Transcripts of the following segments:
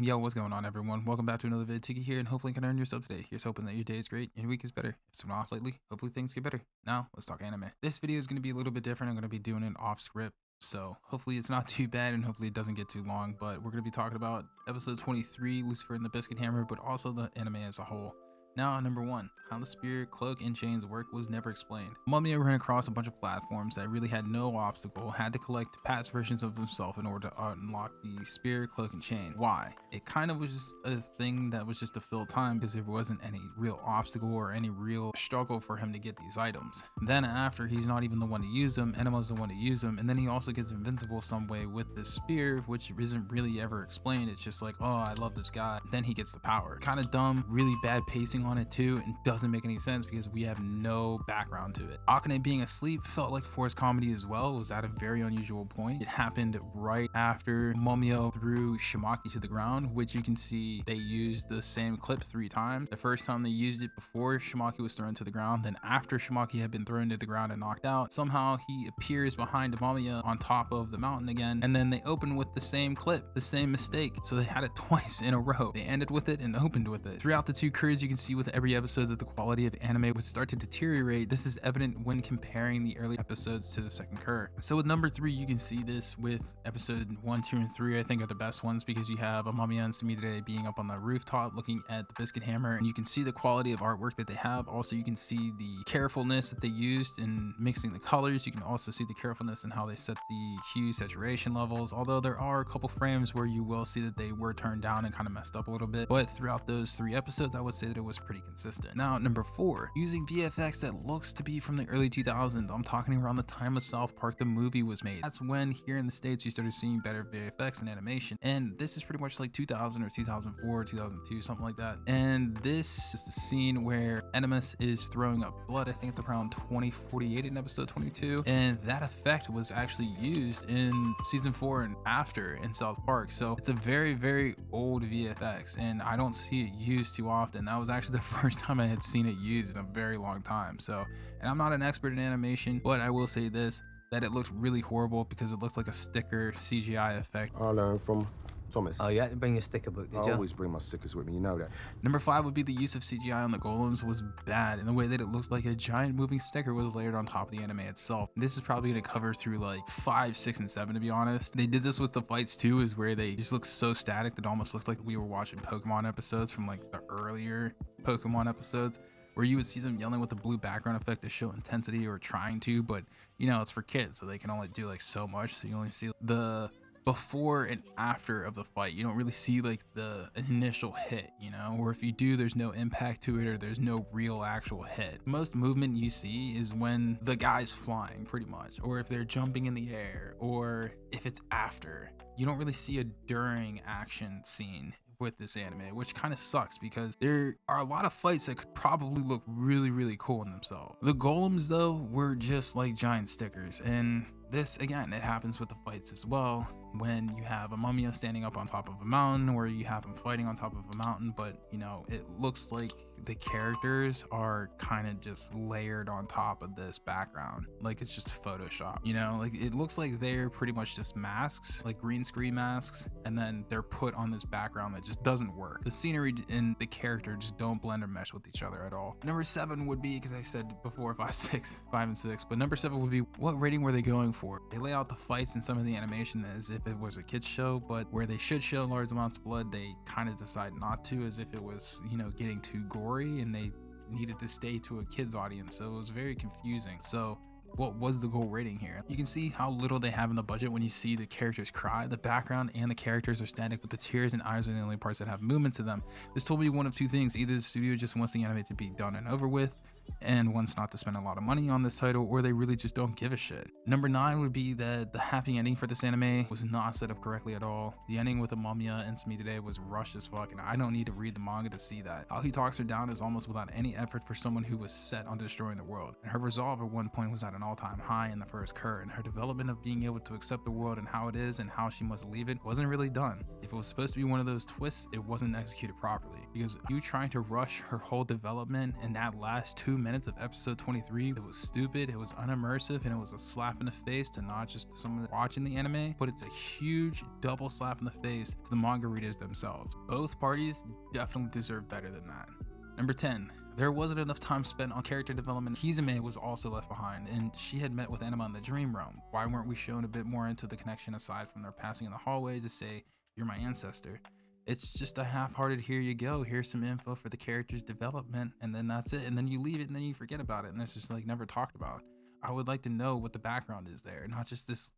Yo, what's going on, everyone? Welcome back to another vid. Tiki here, and hopefully you can earn your sub today. Here's hoping that your day is great and your week is better. It's been off lately. Hopefully things get better. Now, let's talk anime. This video is going to be a little bit different. I'm going to be doing it off script, so hopefully it's not too bad and hopefully it doesn't get too long. But we're going to be talking about episode 23, Lucifer and the Biscuit Hammer, but also the anime as a whole. Now, number 1, how the spear, cloak, and chains work was never explained. Mamiya ran across a bunch of platforms that really had no obstacle, had to collect past versions of himself in order to unlock the spear, cloak, and chain. Why? It kind of was just a thing that was just to fill time because there wasn't any real obstacle or any real struggle for him to get these items. Then after, he's not even the one to use them, Enema's the one to use them, and then he also gets invincible some way with this spear, which isn't really ever explained. It's just like, oh, I love this guy. Then he gets the power. Kind of dumb, really bad pacing on it too, and doesn't make any sense because we have no background to it. Akane being asleep felt like forced comedy as well. It was at a very unusual point. It happened right after Momio threw Shimaki to the ground, which you can see they used the same clip 3 times. The first time they used it before Shimaki was thrown to the ground, then after Shimaki had been thrown to the ground and knocked out, somehow he appears behind Momia on top of the mountain again, and then they open with the same clip, the same mistake. So they had it twice in a row. They ended with it and opened with it. Throughout the 2 crews, you can see with every episode that the quality of anime would start to deteriorate. This is evident when comparing the early episodes to the second cur. So with number 3, you can see this with episode 1, 2, and 3, I think are the best ones because you have Amamiya and Samidare being up on the rooftop looking at the Biscuit Hammer, and you can see the quality of artwork that they have. Also, you can see the carefulness that they used in mixing the colors. You can also see the carefulness in how they set the hue saturation levels, although there are a couple frames where you will see that they were turned down and kind of messed up a little bit, but throughout those 3 episodes, I would say that it was pretty consistent. Now, number 4, using VFX that looks to be from the early 2000s. I'm talking around the time of South Park the movie was made. That's when here in the States you started seeing better VFX and animation, and this is pretty much like 2000 or 2004, 2002, something like that. And this is the scene where Enemas is throwing up blood. I think it's around 2048 in episode 22, and that effect was actually used in season 4 and after in South Park. So it's a very, very old VFX, and I don't see it used too often. That was actually the first time I had seen it used in a very long time. So, and I'm not an expert in animation, but I will say this, that it looked really horrible because it looked like a sticker CGI effect. I learned from Thomas. Oh, you had to bring your sticker book, did I you? always bring my stickers with me, you know that. Number 5 would be the use of CGI on the golems was bad in the way that it looked like a giant moving sticker was layered on top of the anime itself. This is probably going to cover through like 5, 6, and 7 to be honest. They did this with the fights too, is where they just look so static that it almost looks like we were watching Pokemon episodes from like the earlier Pokemon episodes, where you would see them yelling with the blue background effect to show intensity or trying to, but you know, it's for kids, so they can only do like so much. So you only see the before and after of the fight. You don't really see like the initial hit, you know, or if you do, there's no impact to it or there's no real actual hit. Most movement you see is when the guy's flying pretty much, or if they're jumping in the air, or if it's after. You don't really see a during action scene with this anime, which kind of sucks because there are a lot of fights that could probably look really, really cool in themselves. The golems though were just like giant stickers, and this again, it happens with the fights as well, when you have a Mamiya standing up on top of a mountain, or you have him fighting on top of a mountain, but you know, it looks like the characters are kind of just layered on top of this background, like it's just Photoshop, you know, like it looks like they're pretty much just masks, like green screen masks, and then they're put on this background that just doesn't work. The scenery and the character just don't blend or mesh with each other at all. Number 7 would be, because I said before 5, 6, 5, and 6, but number 7 would be, what rating were they going for? They lay out the fights and some of the animation as if it was a kids show, but where they should show large amounts of blood, they kind of decide not to, as if it was, you know, getting too gory, and they needed to stay to a kids audience. So it was very confusing. So what was the goal rating here? You can see how little they have in the budget when you see the characters cry. The background and the characters are static, but the tears and eyes are the only parts that have movement to them. This told me one of 2 things: either the studio just wants the anime to be done and over with and wants not to spend a lot of money on this title, or they really just don't give a shit. Number 9 would be that the happy ending for this anime was not set up correctly at all. The ending with Amamiya and Samidare was rushed as fuck, and I don't need to read the manga to see that. How he talks her down is almost without any effort for someone who was set on destroying the world. And her resolve at one point was at an all-time high in the first cur, and her development of being able to accept the world and how it is and how she must leave it wasn't really done. If it was supposed to be one of those twists, it wasn't executed properly, because you trying to rush her whole development in that last 2 2 minutes of episode 23, it was stupid, it was unimmersive, and it was a slap in the face to not just someone watching the anime, but it's a huge double slap in the face to the manga readers themselves. Both parties definitely deserve better than that. Number 10. There wasn't enough time spent on character development. Kizume was also left behind, and she had met with Anima in the dream realm. Why weren't we shown a bit more into the connection aside from their passing in the hallway to say, "You're my ancestor"? It's just a half-hearted, here you go, here's some info for the character's development, and then that's it. And then you leave it and then you forget about it, and it's just like never talked about. I would like to know what the background is there, not just this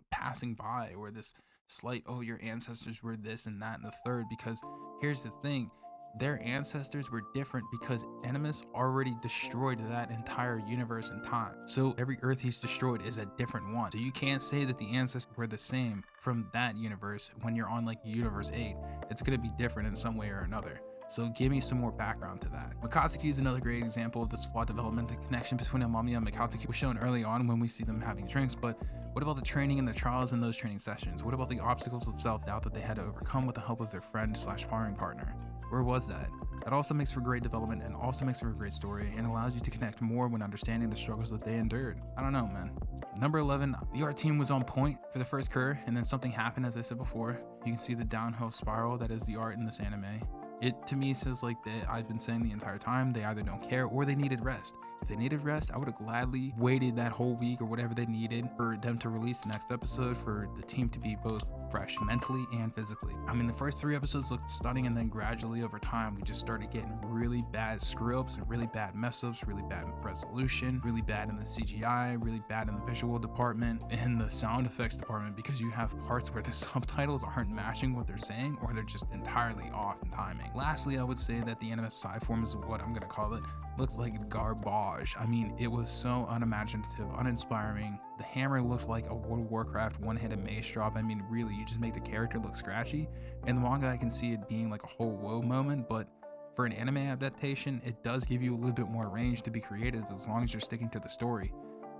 passing by or this slight, oh, your ancestors were this and that and the third, because here's the thing. Their ancestors were different because Animus already destroyed that entire universe in time. So every Earth he's destroyed is a different one. So you can't say that the ancestors were the same from that universe when you're on like Universe 8. It's going to be different in some way or another. So give me some more background to that. Mikatsuki is another great example of this flawed development. The connection between Amamiya and Mikatsuki was shown early on when we see them having drinks, but what about the training and the trials in those training sessions? What about the obstacles of self-doubt that they had to overcome with the help of their friend / sparring partner? Where was that? That also makes for great development and also makes for a great story and allows you to connect more when understanding the struggles that they endured. I don't know, man. Number 11, the art team was on point for the first cur, and then something happened, as I said before. You can see the downhill spiral that is the art in this anime. It to me says like that I've been saying the entire time, they either don't care or they needed rest. If they needed rest, I would have gladly waited that whole week or whatever they needed for them to release the next episode, for the team to be both fresh mentally and physically. I mean, the first 3 episodes looked stunning, and then gradually over time we just started getting really bad screw-ups and really bad mess-ups, really bad resolution, really bad in the CGI, really bad in the visual department, and the sound effects department, because you have parts where the subtitles aren't matching what they're saying or they're just entirely off in timing. Lastly, I would say that the anime sci form is what I'm gonna call it. Looks like garbage. I mean, it was so unimaginative, uninspiring. The hammer looked like a World of Warcraft one-handed mace drop. I mean, really, you just make the character look scratchy. In the manga, I can see it being like a whole whoa moment, but for an anime adaptation, it does give you a little bit more range to be creative as long as you're sticking to the story.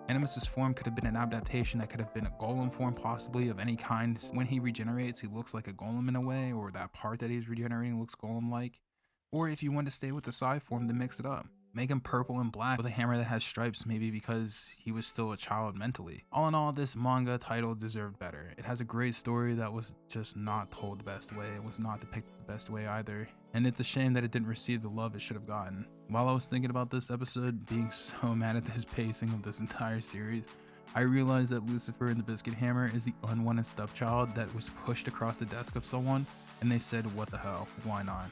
Animus's form could have been an adaptation that could have been a golem form, possibly, of any kind. When he regenerates, he looks like a golem in a way, or that part that he's regenerating looks golem-like. Or if you want to stay with the psi form, then mix it up. Make him purple and black with a hammer that has stripes, maybe because he was still a child mentally. All in all, this manga title deserved better. It has a great story that was just not told the best way. It was not depicted the best way either. And it's a shame that it didn't receive the love it should have gotten. While I was thinking about this episode, being so mad at this pacing of this entire series, I realized that Lucifer and the Biscuit Hammer is the unwanted stepchild that was pushed across the desk of someone, and they said, what the hell, why not?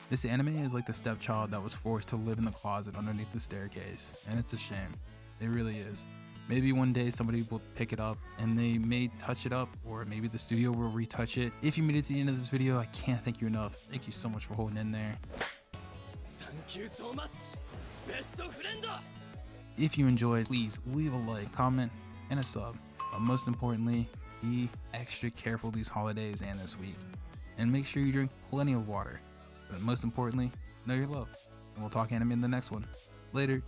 This anime is like the stepchild that was forced to live in the closet underneath the staircase, and it's a shame. It really is. Maybe one day somebody will pick it up and they may touch it up, or maybe the studio will retouch it. If you made it to the end of this video, I can't thank you enough. Thank you so much for holding in there. Thank you so much, best friend. If you enjoyed, please leave a like, comment, and a sub. But most importantly, be extra careful these holidays and this week. And make sure you drink plenty of water. But most importantly, know your love. And we'll talk anime in the next one. Later.